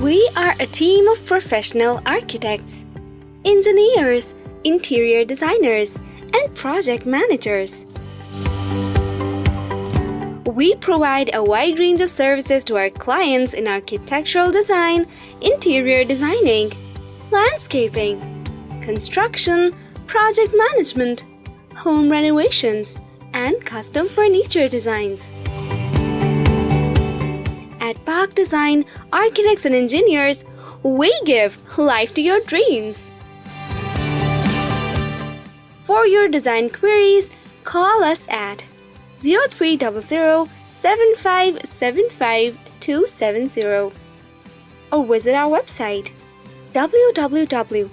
We are a team of professional architects, engineers, interior designers, and project managers. We provide a wide range of services to our clients in architectural design, interior designing, landscaping, construction, project management, home renovations, and custom furniture designs. At Pak Design Architects and Engineers, we give life to your dreams. For your design queries, call us at 0300 7575 270 or visit our website www.pd-ae.com.